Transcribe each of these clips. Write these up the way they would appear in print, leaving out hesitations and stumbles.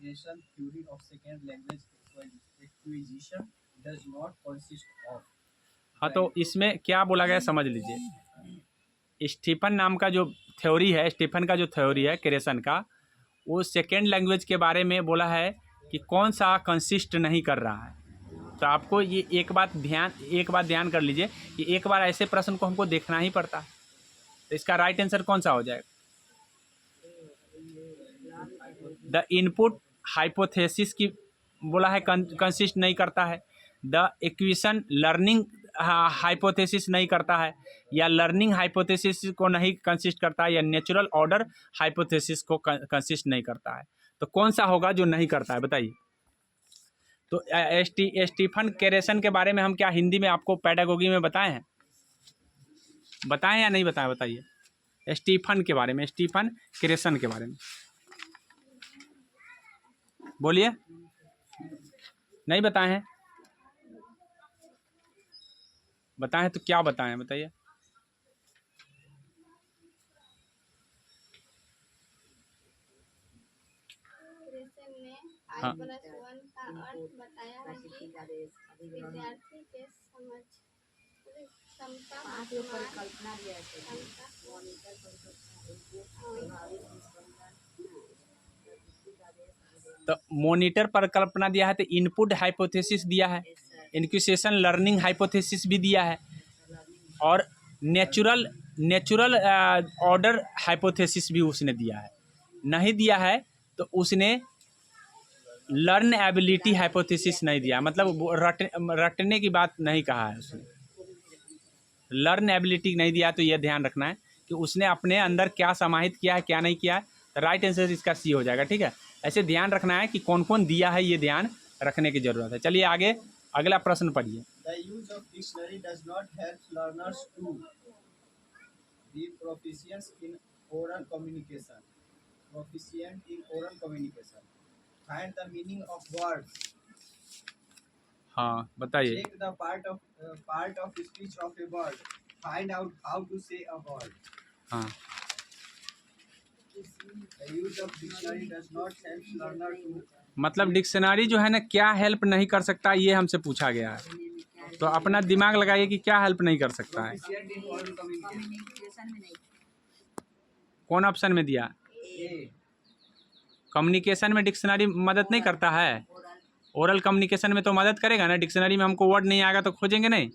education theory of second language acquisition does not consist of। हाँ, तो इसमें क्या बोला गया समझ लीजिए। स्टीफन नाम का जो थ्योरी है, स्टीफन का जो थ्योरी है क्रिएशन का, वो सेकेंड लैंग्वेज के बारे में बोला है कि कौन सा कंसिस्ट नहीं कर रहा है। तो आपको ये एक बात ध्यान कर लीजिए कि एक बार ऐसे प्रश्न को हमको देखना ही पड़ता है। तो इसका राइट आंसर कौन सा हो जाएगा? द इनपुट हाइपोथेसिस की बोला है कंसिस्ट नहीं करता है, द इक्वेशन लर्निंग हाइपोथेसिस नहीं करता है, या लर्निंग हाइपोथेसिस को नहीं कंसिस्ट करता है, या नेचुरल ऑर्डर हाइपोथेसिस को कंसिस्ट नहीं करता है। तो कौन सा होगा जो नहीं करता है, बताइए। तो स्टीफन क्रिएशन के बारे में हम क्या हिंदी में आपको पेडागोगी में बताए हैं? बताएं या नहीं बताएं, बताइए। स्टीफन के बारे में, स्टीफन क्रिएशन के बारे में बोलिए। नहीं बताए हैं? बताएं तो क्या बताएं, बताइए। हाँ, I+1 का अर्थ बताया है कि विद्यार्थी के समझ क्षमता परिकल्पना दिया तो मॉनिटर परिकल्पना दिया है, तो इनपुट हाइपोथेसिस दिया है, इंक्यूसेशन लर्निंग हाइपोथेसिस भी दिया है, और नेचुरल ऑर्डर हाइपोथेसिस भी उसने दिया है। नहीं दिया है तो उसने लर्न एबिलिटी हाइपोथेसिस नहीं दिया, मतलब रटने की बात नहीं कहा है उसने। लर्न एबिलिटी नहीं दिया, तो यह ध्यान रखना है कि उसने अपने अंदर क्या समाहित किया है, क्या नहीं किया है। तो राइट आंसर इसका सी हो जाएगा, ठीक है। ऐसे ध्यान रखना है कि कौन कौन दिया है, ये ध्यान रखने की जरूरत है। चलिए आगे अगला प्रश्न पढ़िए। The use of dictionary does not help learners to be proficient in oral communication. Proficient in oral communication. Find the meaning of words. हाँ, बताइए। Check the part of speech of a word. Find out how to say a word. हाँ। The use of dictionary does not help learner to, मतलब dictionary जो है ना, क्या help नहीं कर सकता, ये हमसे पूछा गया है। तो अपना दिमाग लगाइए कि क्या हेल्प नहीं कर सकता है। कौन ऑप्शन में दिया? कम्युनिकेशन में डिक्शनरी मदद नहीं करता है। ओरल कम्युनिकेशन में तो मदद करेगा ना। डिक्शनरी में हमको वर्ड नहीं आएगा तो खोजेंगे नहीं।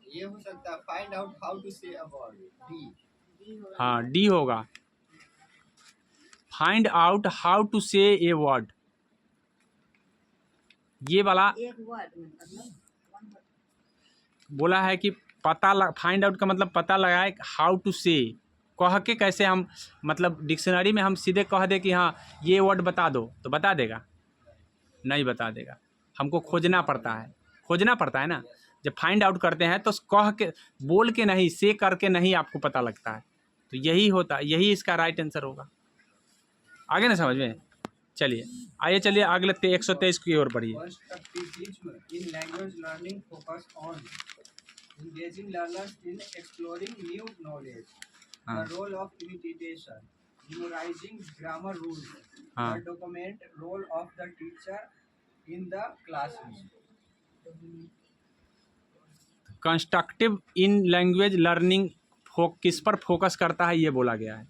ये हो सकता है find out how to say a word, D. हाँ, डी होगा। फाइंड आउट हाउ टू से ए वर्ड, ये वाला बोला है कि फाइंड आउट का मतलब पता लगाए, हाउ टू से कह के कैसे हम, मतलब डिक्शनरी में हम सीधे कह दे कि हाँ ये वर्ड बता दो, तो बता देगा? नहीं बता देगा, हमको खोजना पड़ता है ना। जब फाइंड आउट करते हैं तो कह के, बोल के नहीं, से करके नहीं आपको पता लगता है। तो यही इसका राइट आंसर होगा। आगे ना समझ में? चलिए आइए, चलिए अगले 123 की ओर बढ़िए। In language learning focus on engaging learners in exploring new knowledge, the role of imitation, memorizing grammar rules, the document role of the teacher in the classroom। Constructive in language learning किस पर focus करता है, ये बोला गया है।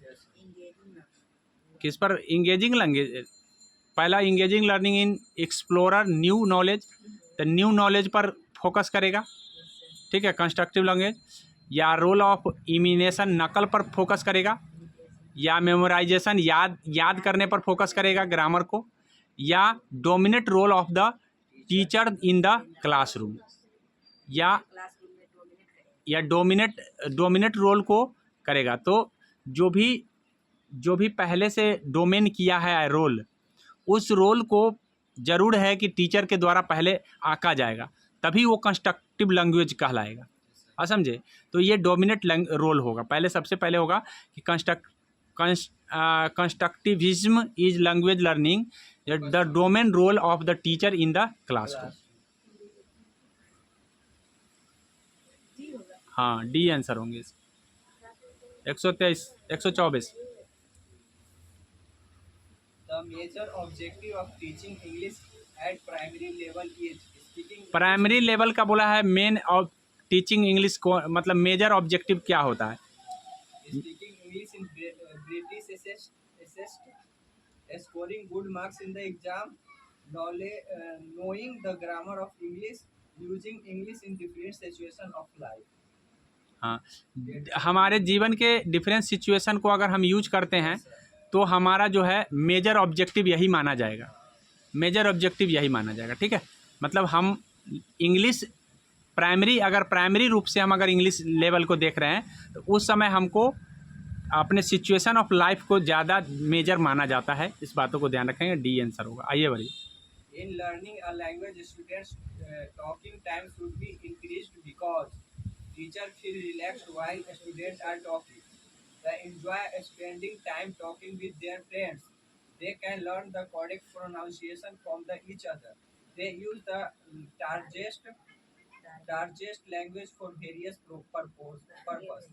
किस पर? Engaging language. पहला इंगेजिंग लर्निंग इन एक्सप्लोरर न्यू नॉलेज, तो न्यू नॉलेज पर फोकस करेगा, ठीक है, कंस्ट्रक्टिव लैंग्वेज। या रोल ऑफ इमिनेशन, नकल पर फोकस करेगा, या मेमोराइजेशन, याद करने पर फोकस करेगा ग्रामर को, या dominate role of the teacher in the classroom, या डोमिनेट रोल को करेगा। तो जो भी पहले से डोमेन किया है रोल, उस रोल को जरूर है कि टीचर के द्वारा पहले आंका जाएगा, तभी वो कंस्ट्रक्टिव लैंग्वेज कहलाएगा। आप समझे? तो ये डोमिनेट रोल होगा, सबसे पहले होगा कि constructivism is language learning the domain role of the teacher in the classroom. हाँ, डी आंसर होंगे। 123 124 A major objective of teaching English at primary level is speaking primary level का बोला है मेन और टीचिंग इंग्लिश को मतलब major objective क्या होता है? speaking English in British assessed, scoring good marks in the exam, knowing the grammar of English, using English in different situations of life. हाँ, हमारे जीवन के डिफरेंट सिचुएशन को अगर हम यूज करते हैं तो हमारा जो है मेजर ऑब्जेक्टिव यही माना जाएगा, मेजर ऑब्जेक्टिव यही माना जाएगा। ठीक है, मतलब हम इंग्लिश प्राइमरी अगर प्राइमरी रूप से हम अगर इंग्लिश लेवल को देख रहे हैं तो उस समय हमको अपने सिचुएशन ऑफ लाइफ को ज़्यादा मेजर माना जाता है। इस बातों को ध्यान रखेंगे, डी आंसर होगा। आइए बढ़िए। In learning a language, students' talking time should be increased because teachers feel relaxed while students are talking. They enjoy spending time talking with their friends. They can learn the correct pronunciation from each other. They use the largest language for various purpose.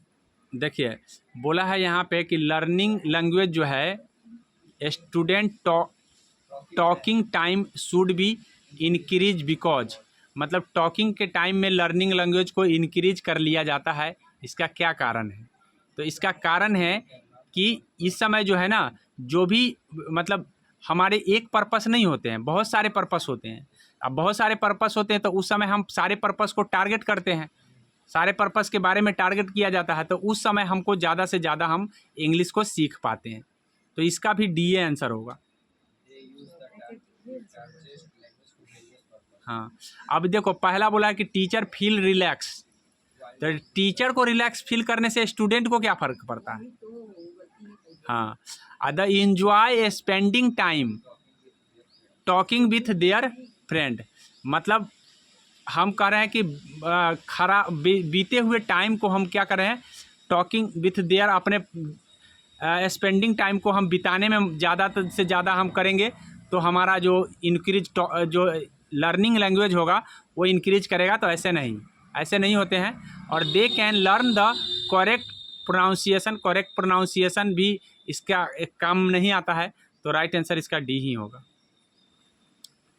देखिए बोला है यहाँ पे कि learning language जो है student talking time should be increase because, मतलब talking के टाइम में लर्निंग लैंग्वेज को इंक्रीज कर लिया जाता है। इसका क्या कारण है? तो इसका कारण है कि इस समय जो है ना, जो भी मतलब हमारे एक पर्पस नहीं होते हैं, बहुत सारे पर्पस होते हैं। अब बहुत सारे पर्पस होते हैं तो उस समय हम सारे पर्पस को टारगेट करते हैं, सारे पर्पस के बारे में टारगेट किया जाता है, तो उस समय हमको ज़्यादा से ज़्यादा हम इंग्लिश को सीख पाते हैं। तो इसका भी डी ए आंसर होगा। हाँ, अब देखो पहला बोला है कि टीचर फील रिलैक्स, तो टीचर को रिलैक्स फील करने से स्टूडेंट को क्या फ़र्क पड़ता है? हाँ, the enjoy spending time talking with their friend, मतलब हम कह रहे हैं कि बीते हुए टाइम को हम क्या कर रहे हैं, टॉकिंग विथ देयर, अपने स्पेंडिंग टाइम को हम बिताने में ज़्यादा से ज़्यादा हम करेंगे तो हमारा जो इंक्रीज जो लर्निंग लैंग्वेज होगा वो इंक्रीज करेगा। तो ऐसे नहीं होते हैं। और they can learn the correct pronunciation भी इसका एक काम नहीं आता है। तो राइट आंसर इसका डी ही होगा।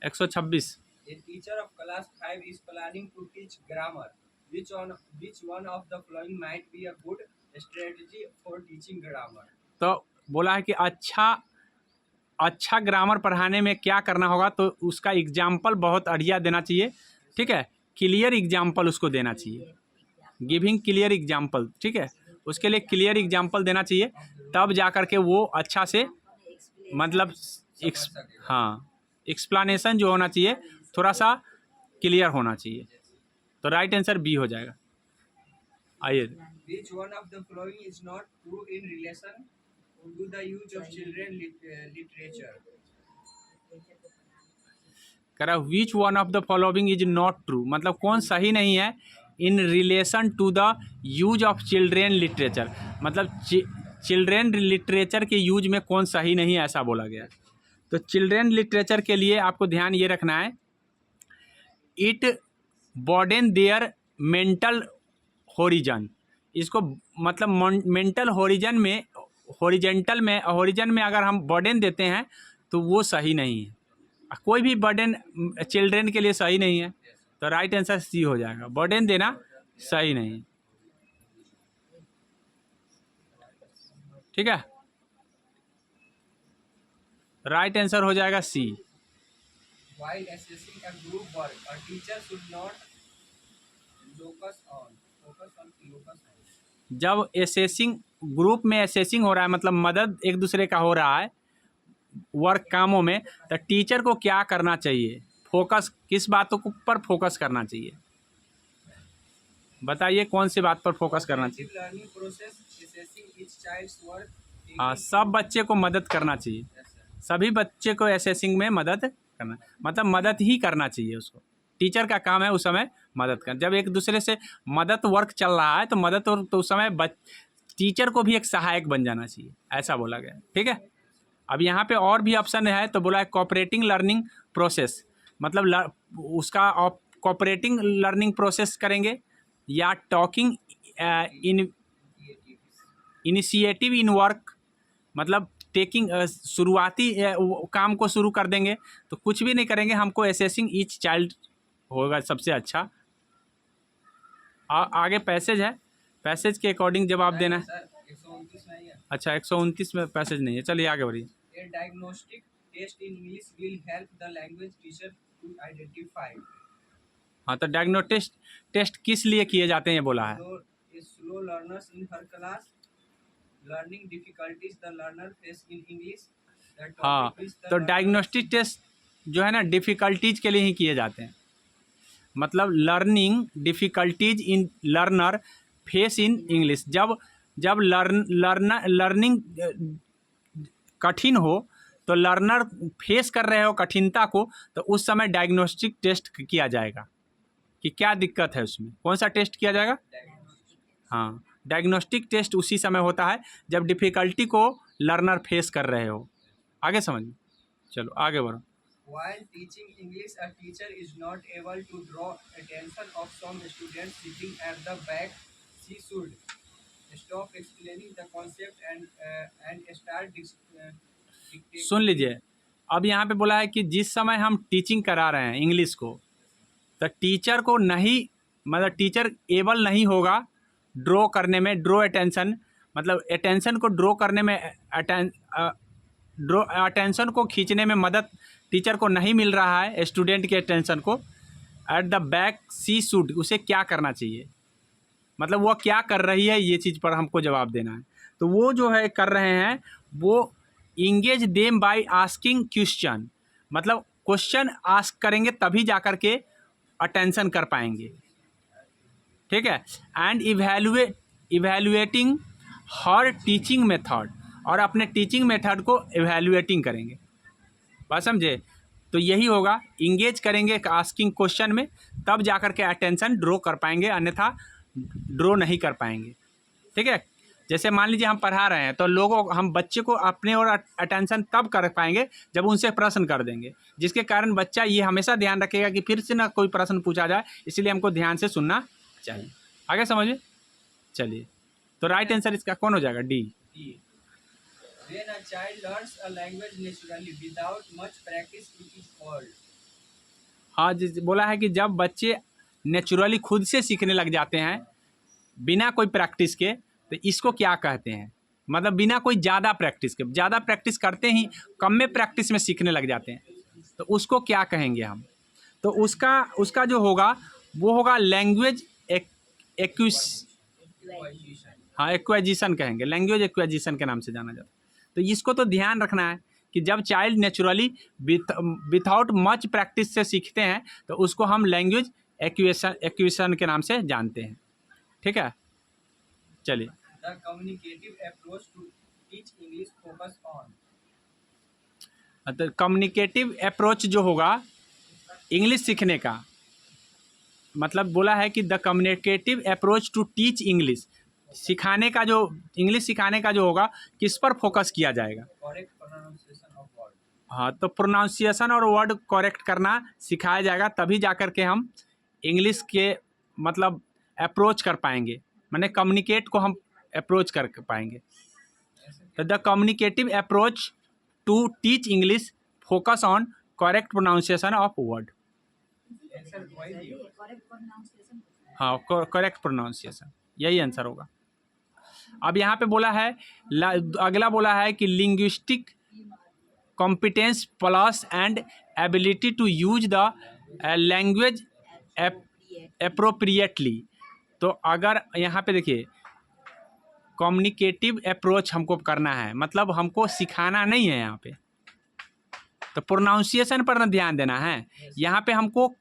126। A teacher of class 5 is planning to teach grammar. Which one of the following might be a good strategy for teaching grammar? तो बोला है कि अच्छा ग्रामर पढ़ाने में क्या करना होगा, तो उसका एग्जाम्पल बहुत बढ़िया देना चाहिए। ठीक है, क्लियर एग्जाम्पल उसको देना चाहिए, गिविंग क्लियर एग्जाम्पल। ठीक है, उसके लिए क्लियर एग्जाम्पल देना चाहिए, तब जा कर के वो अच्छा से मतलब एक्सप्लेनेशन जो होना चाहिए थोड़ा सा क्लियर होना चाहिए। तो राइट आंसर बी हो जाएगा। आइए, Which one of the following is not true in relation to the use of children literature? कह रहा which one of the following is not true, मतलब कौन सही नहीं है in relation to the use of children literature, मतलब children literature के use में कौन सही नहीं है, ऐसा बोला गया। तो चिल्ड्रेन लिटरेचर के लिए आपको ध्यान ये रखना है, इट बॉर्डन देयर मेंटल होरिजन, इसको मतलब मेंटल होरिजन में होरिजन में अगर हम बर्डन देते हैं तो वो सही नहीं है। कोई भी बर्डन चिल्ड्रेन के लिए सही नहीं है। तो राइट आंसर सी हो जाएगा, बर्डन देना सही नहीं है। ठीक है, राइट आंसर हो जाएगा सी। While assessing a group work, a teacher should not focus on. जब एसेसिंग ग्रुप में एसेसिंग हो रहा है, मतलब मदद एक दूसरे का हो रहा है वर्क कामों में, तो टीचर को क्या करना चाहिए, फोकस किस बातों पर फोकस करना चाहिए? बताइए कौन सी बात पर फोकस करना चाहिए? Learning process, assessing each child's work. हाँ, सब बच्चे को मदद करना चाहिए, सभी बच्चे को एसेसिंग में मदद करना, मतलब मदद ही करना चाहिए उसको। टीचर का काम है उस समय मदद करना। जब एक दूसरे से मदद वर्क चल रहा है तो मदद, तो उस समय टीचर को भी एक सहायक बन जाना चाहिए, ऐसा बोला गया। ठीक है, अब यहाँ पे और भी ऑप्शन है, तो बोला है कोऑपरेटिंग लर्निंग प्रोसेस, मतलब उसका कोऑपरेटिंग लर्निंग प्रोसेस करेंगे या टॉकिंग इनिशिएटिव इन वर्क, मतलब टेकिंग शुरुआती काम को शुरू कर देंगे तो कुछ भी नहीं करेंगे, हमको असेसिंग ईच चाइल्ड होगा सबसे अच्छा। आगे पैसेज है, पैसेज के अकॉर्डिंग जवाब देना है। सर 129 नहीं है। अच्छा 129 में पैसेज नहीं है, चलिए आगे बढ़िए। A diagnostic test in English will help the language teacher to identify हाँ, तो डायग्नोस्टिक टेस्ट किस लिए किए जाते हैं ये बोला है। slow learners in her class, learning difficulties the learner face in English, the हाँ, topic which the तो learner- डायग्नोस्टिक टेस्ट जो है ना डिफ़िकल्टीज के लिए ही किए जाते हैं। मतलब learning difficulties in learner face in English, जब लर्निंग कठिन हो तो लर्नर फेस कर रहे हो कठिनता को, तो उस समय डायग्नोस्टिक टेस्ट किया जाएगा कि क्या दिक्कत है उसमें। कौन सा टेस्ट किया जाएगा? हाँ, डायग्नोस्टिक टेस्ट उसी समय होता है जब डिफ़िकल्टी को लर्नर फेस कर रहे हो। आगे समझिए, चलो आगे बढ़ो। While teaching English, a teacher is not able to draw attention of some students sitting at the back. She should stop explaining the concept and start dictating. सुन लीजिए, अब यहाँ पे बोला है कि जिस समय हम टीचिंग करा रहे हैं इंग्लिश को, तो टीचर को नहीं, मतलब टीचर एबल नहीं होगा ड्रॉ करने में, ड्रॉ अटेंशन, मतलब अटेंशन को ड्रॉ करने में, अटेंशन को खींचने में मदद टीचर को नहीं मिल रहा है स्टूडेंट के अटेंशन को। At the back she should, उसे क्या करना चाहिए, मतलब वो क्या कर रही है, ये चीज़ पर हमको जवाब देना है। तो वो जो है कर रहे हैं, वो engage them by asking question, मतलब क्वेश्चन आस्क करेंगे तभी जा कर के अटेंशन कर पाएंगे, ठीक है। And evaluating her teaching method, और अपने टीचिंग मेथड को इवैल्यूएटिंग करेंगे, बात समझे। तो यही होगा, इंगेज करेंगे आस्किंग क्वेश्चन में, तब जा कर के अटेंशन ड्रॉ कर पाएंगे, अन्यथा ड्रॉ नहीं कर पाएंगे, ठीक है। जैसे मान लीजिए हम पढ़ा रहे हैं, तो हम बच्चे को अपने और अटेंशन तब कर पाएंगे जब उनसे प्रश्न कर देंगे, जिसके कारण बच्चा ये हमेशा ध्यान रखेगा कि फिर से ना कोई प्रश्न पूछा जाए, इसलिए हमको ध्यान से सुनना चाहिए। आगे समझिए, चलिए। तो राइट आंसर इसका कौन हो जाएगा? D. When a child learns a language naturally without much practice, it is called. हाँ, बोला है कि जब बच्चे नेचुरली खुद से सीखने लग जाते हैं बिना कोई प्रैक्टिस के, तो इसको क्या कहते हैं? मतलब बिना कोई ज़्यादा प्रैक्टिस के, ज़्यादा प्रैक्टिस करते ही कम में प्रैक्टिस में सीखने लग जाते हैं, तो उसको क्या कहेंगे हम? तो उसका जो होगा वो होगा लैंग्वेज एक्वाजिशन कहेंगे, लैंग्वेज एक्वाजिशन के नाम से जाना जाता है। तो इसको तो ध्यान रखना है कि जब child naturally without much practice से सीखते हैं, तो उसको हम लैंग्वेज एक्विजिशन के नाम से जानते हैं, ठीक है। चलिए, The communicative approach to teach English focus on. तो कम्युनिकेटिव अप्रोच जो होगा इंग्लिश सीखने का, मतलब बोला है कि the communicative approach to teach English, सिखाने का जो इंग्लिश सिखाने का जो होगा किस पर फोकस किया जाएगा? Correct pronunciation of word. हाँ, तो प्रोनाउंसिएशन और वर्ड करेक्ट करना सिखाया जाएगा, तभी जाकर के हम इंग्लिश के मतलब अप्रोच कर पाएंगे, माने कम्युनिकेट को हम अप्रोच कर पाएंगे। तो the communicative approach to teach English focus on correct pronunciation of word. Answer वही दियो. हाँ, करेक्ट प्रोनाउंसिएशन, यही आंसर होगा। अब यहाँ पे बोला है, अगला बोला है कि linguistic competence plus and ability to use the language appropriately. तो अगर यहाँ पे देखिए, कम्युनिकेटिव अप्रोच हमको करना है, मतलब हमको सिखाना नहीं है यहाँ पे, तो प्रोनाउंसिएशन पर ना ध्यान देना है। यहाँ पे हमको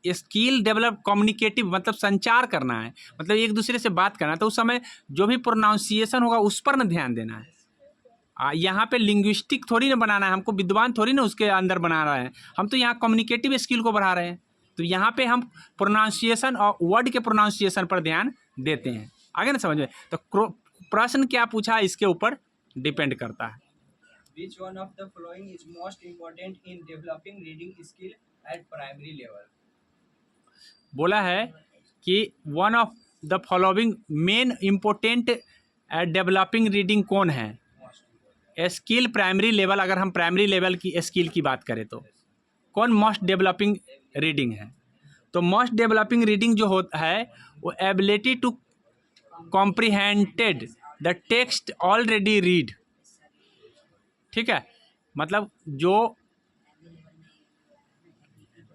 स्किल डेवलप, कम्युनिकेटिव मतलब संचार करना है, मतलब एक दूसरे से बात करना है, तो उस समय जो भी प्रोनाउंसिएशन होगा उस पर ना ध्यान देना है। यहाँ पे लिंग्विस्टिक थोड़ी ना बनाना है, हमको विद्वान थोड़ी ना उसके अंदर बना रहे हैं, हम तो यहाँ कम्युनिकेटिव स्किल को बढ़ा रहे हैं। तो यहाँ पे हम प्रोनाउंसिएशन और वर्ड के प्रोनाउंसिएशन पर ध्यान देते हैं। आगे ना समझ में। तो प्रश्न क्या पूछा इसके ऊपर डिपेंड करता है। Which one of the following is most important in developing reading skill at primary level? बोला है कि one of the following main important developing reading कौन है? स्किल प्राइमरी लेवल, अगर हम प्राइमरी लेवल की स्किल की बात करें तो कौन मोस्ट डेवलपिंग रीडिंग है? तो मोस्ट डेवलपिंग रीडिंग जो होता है वो ability to comprehended the text already read. ठीक है, मतलब जो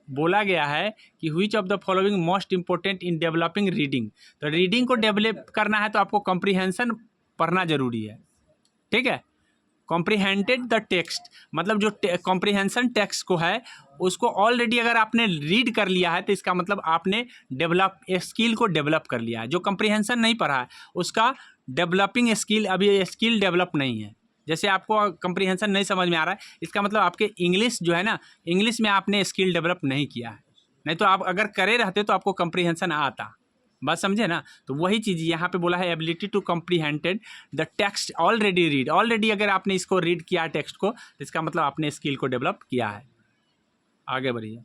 बोला गया है कि which of the following most important in developing reading, तो रीडिंग को डेवलप करना है तो आपको कॉम्प्रिहेंशन पढ़ना जरूरी है। ठीक है, कॉम्प्रिहेंडेड द टेक्स्ट मतलब जो कॉम्प्रिहेंशन टेक्स्ट को है उसको ऑलरेडी अगर आपने रीड कर लिया है तो इसका मतलब आपने डेवलप स्किल को डेवलप कर लिया है। जो कॉम्प्रिहेंशन नहीं पढ़ा है उसका डेवलपिंग स्किल, अभी स्किल डेवलप नहीं है। जैसे आपको कॉम्प्रिहेंशन नहीं समझ में आ रहा है, इसका मतलब आपके इंग्लिश जो है ना, इंग्लिश में आपने स्किल डेवलप नहीं किया है। नहीं तो आप अगर करे रहते तो आपको कॉम्प्रिहेंशन आता। बात समझे ना? तो वही चीज़ यहाँ पे बोला है, ability to comprehended the text already read. Already अगर आपने इसको रीड किया है टेक्स्ट को तो इसका मतलब आपने स्किल को डेवलप किया है। आगे बढ़िए।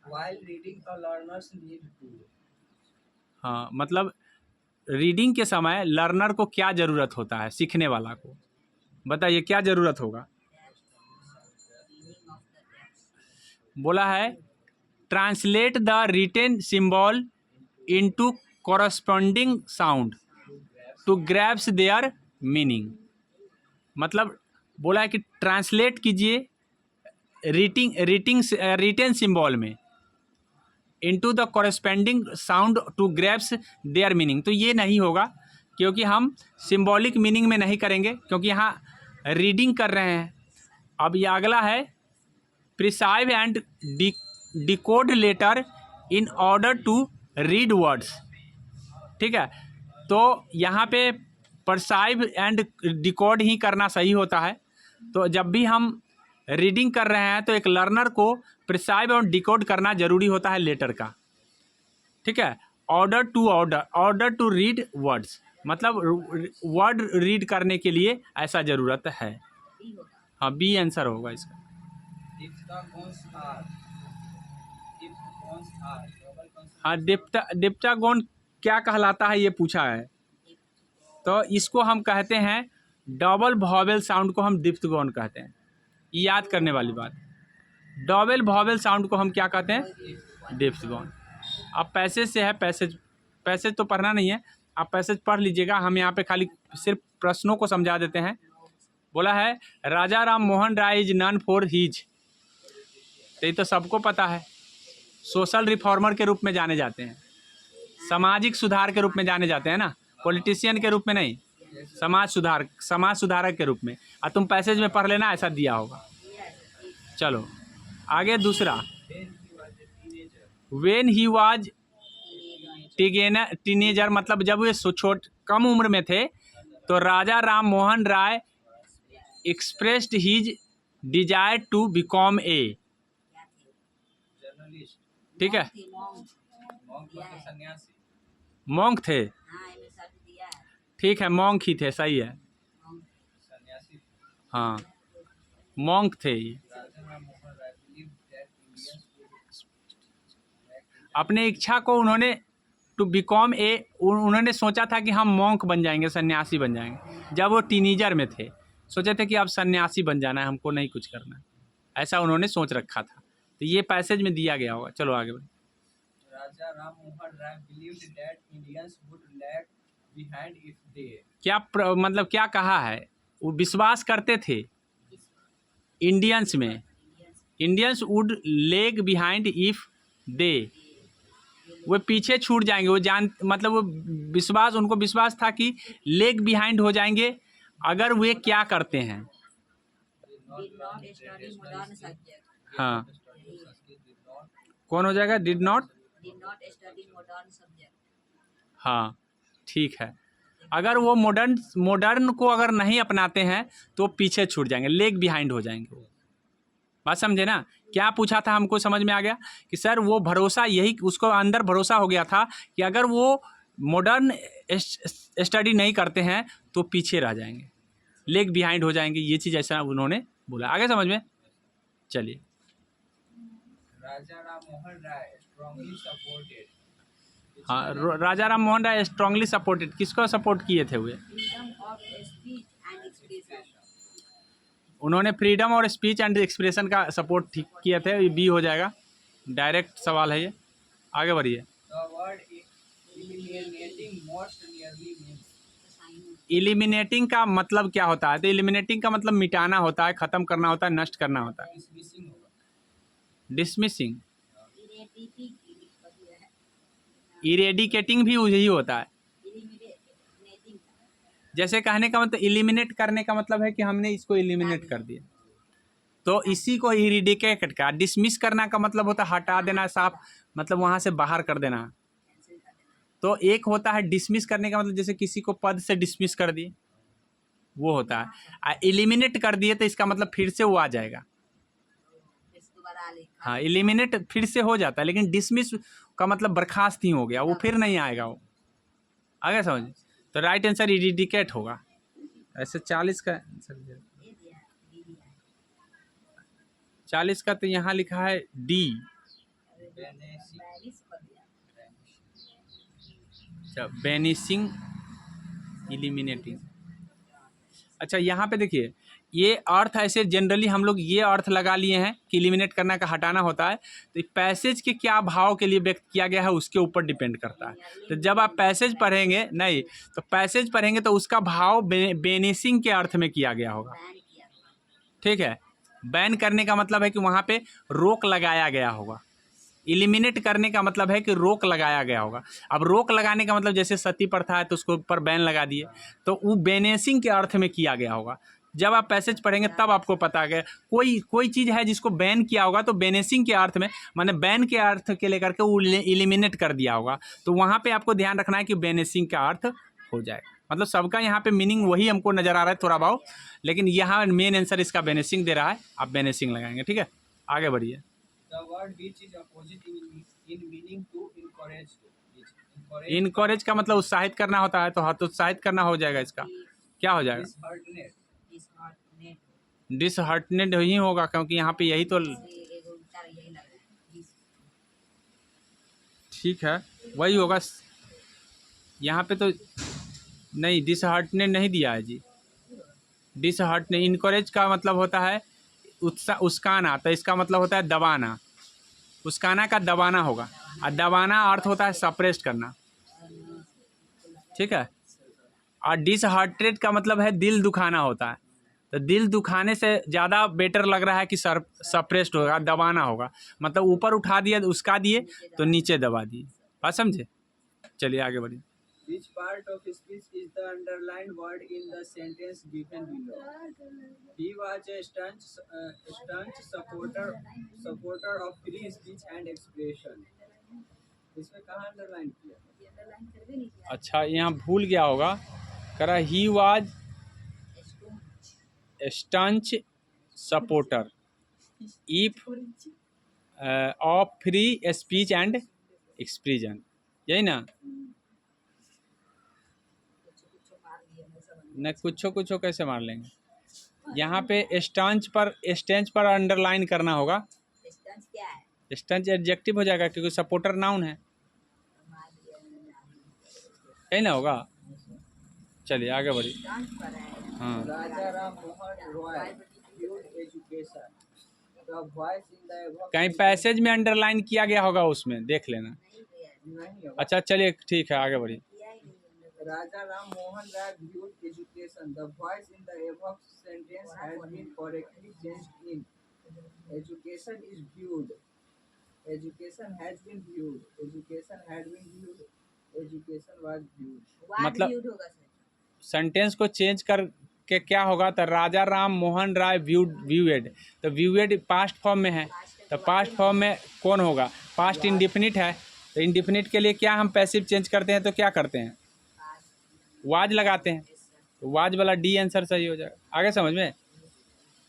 While reading, a learners need to. हाँ, मतलब रीडिंग के समय लर्नर को क्या ज़रूरत होता है? सीखने वाला को बताइए क्या ज़रूरत होगा? बोला है translate the written symbol into corresponding sound to grabs their meaning. मतलब बोला है कि ट्रांसलेट कीजिए रिटेन सिंबल में into the corresponding sound to grabs their meaning. तो ये नहीं होगा क्योंकि हम सिंबॉलिक मीनिंग में नहीं करेंगे, क्योंकि यहाँ रीडिंग कर रहे हैं। अब ये अगला है perceive and decode letter in order to read words. ठीक है, तो यहाँ पे प्रिसाइव एंड डिकोड ही करना सही होता है। तो जब भी हम रीडिंग कर रहे हैं तो एक लर्नर को प्रिसाइव और डिकोड करना जरूरी होता है लेटर का। ठीक है, ऑर्डर टू रीड वर्ड्स मतलब वर्ड रीड करने के लिए ऐसा ज़रूरत है। हाँ, बी आंसर होगा इसका। हाँ, डिप्टागोन क्या कहलाता है ये पूछा है, तो इसको हम कहते हैं डबल वॉवेल साउंड को हम डिप्टागोन कहते हैं। याद करने वाली बात, डबल वॉवेल साउंड को हम क्या कहते हैं? डिप्टागोन। अब पैसेज से है, पैसेज तो पढ़ना नहीं है, आप पैसेज पढ़ लीजिएगा। हम यहाँ पे खाली सिर्फ प्रश्नों को समझा देते हैं। बोला है राजा राम मोहन राय इज नॉन फॉर हिज, तो ये तो सबको पता है, सोशल रिफॉर्मर के रूप में जाने जाते हैं, सामाजिक सुधार के रूप में जाने जाते हैं ना, पॉलिटिशियन के रूप में नहीं, समाज सुधारक के रूप में। और तुम पैसेज में पढ़ लेना, ऐसा दिया होगा। चलो आगे दूसरा, व्हेन ही वाज टीनेजर मतलब जब वे कम उम्र में थे तो Raja Ram Mohan Rai expressed his desire to become a. ठीक है, मॉन्क थे। ठीक है, मॉन्क ही थे, सही है। हाँ, मॉन्क थे ये। अपने इच्छा को उन्होंने टू बिकॉम ए, उन्होंने सोचा था कि हम मॉन्क बन जाएंगे, सन्यासी बन जाएंगे। जब वो टीनेजर में थे सोचे थे कि अब सन्यासी बन जाना है, हमको नहीं कुछ करना, ऐसा उन्होंने सोच रखा था। तो ये पैसेज में दिया गया होगा। चलो आगे बढ़े। राजा राम मोहन राय believed that Indians would lag behind if they. क्या मतलब क्या कहा है? वो विश्वास करते थे इंडियंस में, Indians would leg behind if they, वो पीछे छूट जाएंगे। वो मतलब वो विश्वास, उनको विश्वास था कि लेग बिहाइंड हो जाएंगे अगर वे क्या करते हैं। हाँ, कौन हो जाएगा? Did not. हाँ, ठीक है, अगर वो मॉडर्न को अगर नहीं अपनाते हैं तो पीछे छूट जाएंगे, लेग बिहाइंड हो जाएंगे। बात समझे ना? क्या पूछा था, हमको समझ में आ गया कि सर वो भरोसा, यही उसको अंदर भरोसा हो गया था कि अगर वो मॉडर्न स्टडी नहीं करते हैं तो पीछे रह जाएंगे, लेग बिहाइंड हो जाएंगे। ये चीज़ ऐसा उन्होंने बोला। आगे समझ में चलिए। राजा राम मोहन राय स्ट्रांगली सपोर्टेड। हाँ, राजा राम मोहन राय स्ट्रांगली सपोर्टेड, किसको सपोर्ट किए थे हुए? उन्होंने फ्रीडम और स्पीच एंड एक्सप्रेशन का सपोर्ट ठीक किया था, ये बी हो जाएगा, डायरेक्ट सवाल है ये। आगे बढ़िए। The word eliminating most nearly means eliminating का मतलब क्या होता है? तो इलिमिनेटिंग का मतलब मिटाना होता है, ख़त्म करना होता है, नष्ट करना होता है। dismissing होगा। डिसमिसिंग, इरेडिकेटिंग भी यही होता है। जैसे कहने का मतलब इलिमिनेट करने का मतलब है कि हमने इसको इलिमिनेट कर दिया, तो इसी को इरेडिकेट का। डिसमिस करना का मतलब होता है हटा देना, साफ, मतलब वहाँ से बाहर कर देना। तो एक होता है डिसमिस करने का मतलब जैसे किसी को पद से डिसमिस कर दिए, वो होता है। इलिमिनेट कर दिए तो इसका मतलब फिर से वो आ जाएगा। हाँ, इलिमिनेट फिर से हो जाता है, लेकिन डिसमिस का मतलब बर्खास्त ही हो गया, वो फिर नहीं आएगा वो। आगे समझ। तो राइट आंसर इरेडिकेट होगा। ऐसे 40 का आंसर, 40 का तो यहाँ लिखा है डी। बेनिशिंग, इलिमिनेटिंग। अच्छा, यहाँ पे देखिए, ये अर्थ ऐसे जनरली हम लोग ये अर्थ लगा लिए हैं कि इलिमिनेट करना का हटाना होता है। तो पैसेज के क्या भाव के लिए व्यक्त किया गया है उसके ऊपर डिपेंड करता है। तो जब आप पैसेज पढ़ेंगे, नहीं तो पैसेज पढ़ेंगे तो उसका भाव बेनिशिंग के अर्थ में किया गया होगा। ठीक है, बैन करने का मतलब है कि वहाँ पे रोक लगाया गया होगा। इलिमिनेट करने का मतलब है कि रोक लगाया गया होगा। अब रोक लगाने का मतलब जैसे सती प्रथा है तो उसको ऊपर बैन लगा दिए, तो वो बेनेसिंग के अर्थ में किया गया होगा। जब आप पैसेज पढ़ेंगे तब आपको पता है कोई चीज़ है जिसको बैन किया होगा तो बेनेसिंग के अर्थ में, माने बैन के अर्थ के लेकर के वो इलिमिनेट कर दिया होगा। तो वहाँ पे आपको ध्यान रखना है कि बेनेसिंग का अर्थ हो जाए। मतलब सबका यहाँ पे मीनिंग वही हमको नज़र आ रहा है थोड़ा बहुत, लेकिन यहाँ मेन आंसर इसका बेनेसिंग दे रहा है, आप बेनेसिंग लगाएंगे। ठीक है, आगे बढ़िए। The word which is opposite in meaning to encourage to. Encourage का मतलब उत्साहित करना होता है, तो हतोत्साहित करना हो जाएगा। इसका क्या हो जाएगा? डिसहार्टनेड ही होगा, क्योंकि यहाँ पे यही तो ठीक है, वही होगा। यहाँ पे तो नहीं, डिसहार्टनेड नहीं दिया है जी। डिसहार्टनेड, इनकरेज का मतलब होता है उस्काना, तो इसका मतलब होता है दबाना। उस्काना का दबाना होगा, और दबाना अर्थ होता है सप्रेस्ट करना। ठीक है, और डिसहार्टेड का मतलब है दिल दुखाना होता है। तो दिल दुखाने से ज़्यादा बेटर लग रहा है कि सप्रेस्ड होगा, दबाना होगा। मतलब ऊपर उठा दिया उसका दिए तो नीचे दबा दिए। बात समझे? चलिए आगे बढ़िए। Which part of speech is the underlined word in the sentence given below? He was a staunch supporter of free speech and expression. इसमें कहाँ अंडरलाइन किया? अच्छा, यहाँ भूल गया होगा, करा he was staunch supporter if of free speech and expression, यही ना? न कुछो कैसे मार लेंगे? यहाँ पे स्टंच पर अंडरलाइन करना होगा। स्टंच एडजेक्टिव हो जाएगा क्योंकि सपोर्टर नाउन है, यही ना होगा। चलिए आगे बढ़िए। हाँ, Raja Ram Mohan Roy education the voice in the कहीं पैसेज में अंडरलाइन किया गया होगा, उसमें देख लेना। नहीं। अच्छा चलिए ठीक है, आगे बढ़िए। Raja Ram Mohan Rai viewed education. The voice in the above sentence has been correctly changed in education is viewed. Education has been viewed. Education had been viewed. Education was viewed. मतलब sentence को change कर के क्या होगा? तो राजा राम मोहन राय व्यूएड, तो व्यूएड past form में है, तो पास्ट फॉर्म में कौन होगा? पास्ट इंडिफिनिट है, तो इंडिफिनिट के लिए क्या हम पैसिव चेंज करते हैं? तो क्या करते हैं? वाज लगाते हैं, तो वाज वाला डी आंसर सही हो जाएगा। आगे समझ में?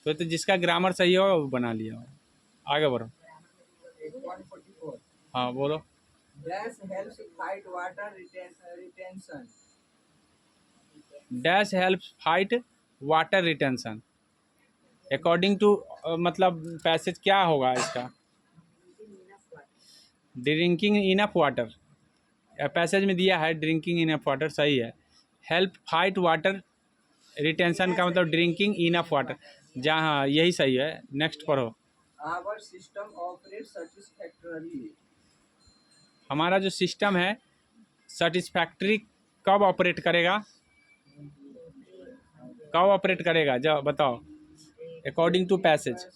तो जिसका ग्रामर सही होगा वो बना लिया होगा। आगे बढ़ो। 144. हाँ बोलो। Dash helps fight water retention. Dash help fight water retention, according to मतलब पैसेज क्या होगा इसका? ड्रिंकिंग इनफ वाटर, पैसेज में दिया है ड्रिंकिंग इनफ वाटर, सही है। हेल्प फाइट वाटर रिटेंशन का मतलब ड्रिंकिंग इनफ वाटर, जहाँ यही सही है, नेक्स्ट पढ़ो। Our system operates satisfactorily. हमारा जो सिस्टम है सेटिस्फैक्ट्री कब ऑपरेट करेगा, कब ऑपरेट करेगा जब बताओ, according to passage.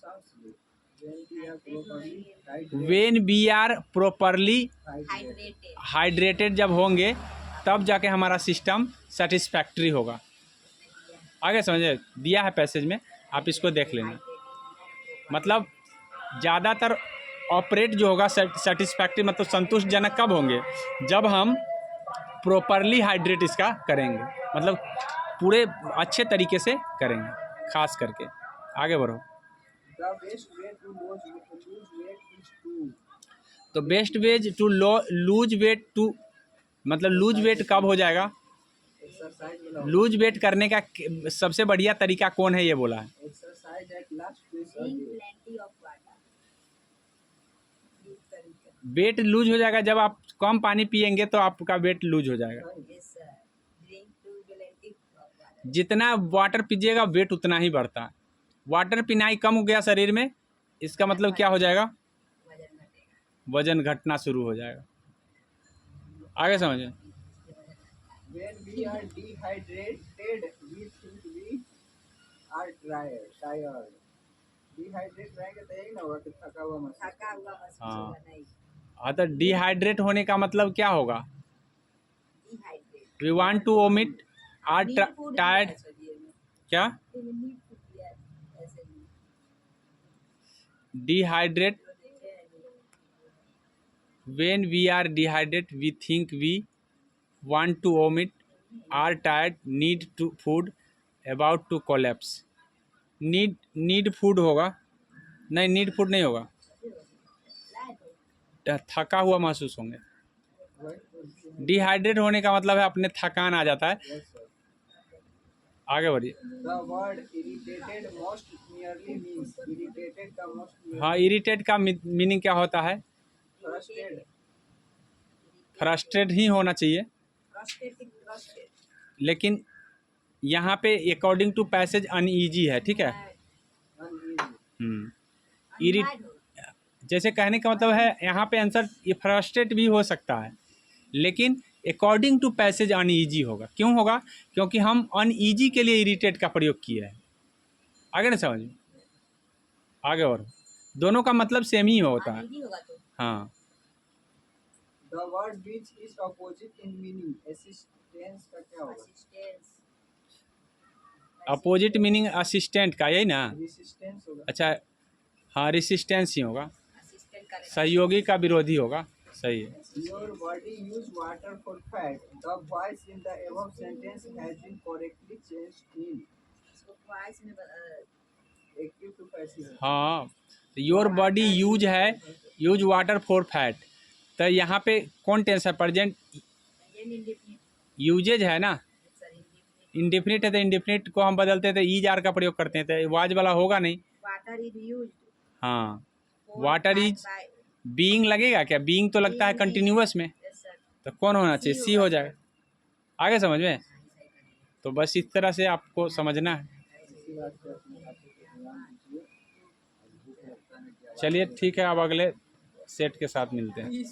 When we are properly when we are properly hydrated. Hydrated जब होंगे तब जाके हमारा सिस्टम सेटिस्फैक्ट्री होगा। आगे समझे, दिया है पैसेज में, आप इसको देख लेना। मतलब ज़्यादातर ऑपरेट जो होगा सेटिस्फैक्ट्री मतलब संतुष्टजनक कब होंगे, जब हम प्रॉपरली हाइड्रेट इसका करेंगे, मतलब पूरे अच्छे तरीके से करेंगे खास करके। आगे बढ़ो। The best way to lose weight is to तो best ways to lose weight to मतलब लूज वेट कब हो जाएगा, exercise. लूज वेट करने का सबसे बढ़िया तरीका कौन है ये बोला है। Exercise at last twice a day. plenty of water. Weight lose हो जाएगा जब आप कम पानी पिएंगे तो आपका वेट लूज हो जाएगा। Yes, sir. Drink plenty of water. जितना वाटर पीजिएगा वेट उतना ही बढ़ता है। वाटर पीना ही कम हो गया शरीर में, इसका मतलब क्या हो जाएगा, वजन घटेगा। वजन घटना शुरू हो जाएगा। आगे समझे। When we are dehydrated, we think we are tired. Dehydrated रहेंगे तो यही ना होगा कि थका हुआ महसूस थका हुआ महसूस हाँ। होगा नहीं। हाँ तो डिहाइड्रेट होने का मतलब क्या होगा, Dehydrated. We want to vomit or Need food tired, दिया है शरीर में। क्या Need food दिया है, ऐसे नहीं। Dehydrate, when we are dehydrated we think we want to vomit, are tired, need to food, about to collapse। Need food होगा, नहीं नीड फूड नहीं होगा, थका हुआ महसूस होंगे। डिहाइड्रेट होने का मतलब है अपने थकान आ जाता है। Yes, sir. आगे बढ़िए। The word irritated most nearly means irritated का most nearly हाँ इरिटेट का मीनिंग क्या होता है, frustrated. फ्रस्ट्रेट ही होना चाहिए, Frustrated. लेकिन यहाँ पे अकॉर्डिंग टू पैसेज अनईजी है, ठीक है। Uneasy. इरिट जैसे कहने का मतलब है यहाँ पे आंसर ये फ्रस्ट्रेट भी हो सकता है, लेकिन अकॉर्डिंग टू पैसेज अनईजी होगा। क्यों होगा, क्योंकि हम अनईजी के लिए इरिटेट का प्रयोग किए हैं। आगे ना समझ, आगे और दोनों का मतलब सेम ही होता है। Uneasy होगा तो। हाँ The word which is opposite in meaning assistance का क्या होगा? Assistance. अपोजिट मीनिंग असिस्टेंट का, यही ना। Resistance होगा. अच्छा हाँ रिसिस्टेंस ही होगा, Assistant करेगा। सहयोगी का विरोधी होगा, सही है। Your body use water for fat. The voice in the above sentence has been correctly changed in इसको voice में active to passive. हाँ योर बॉडी यूज है, यूज वाटर फॉर फैट, तो यहाँ पे कौन टेंस है, प्रेजेंट indefinite. यूजेज है ना। Sir, indefinite. इंडेफिनिट है तो इंडेफिनिट को हम बदलते हैं तो ईज आर का प्रयोग करते हैं, तो वाज वाला होगा नहीं। Water is used. हाँ for water fat is by- being लगेगा क्या, बीइंग तो लगता है Being कंटिन्यूअस में, Yes, sir. तो कौन होना चाहिए, सी हो जाएगा। आगे समझ में, तो बस इस तरह से आपको समझना है। इसी बात पे अपने आप को ध्यान दीजिए। भूख लगता है कि चलिए ठीक है, अब अगले सेट के साथ मिलते हैं।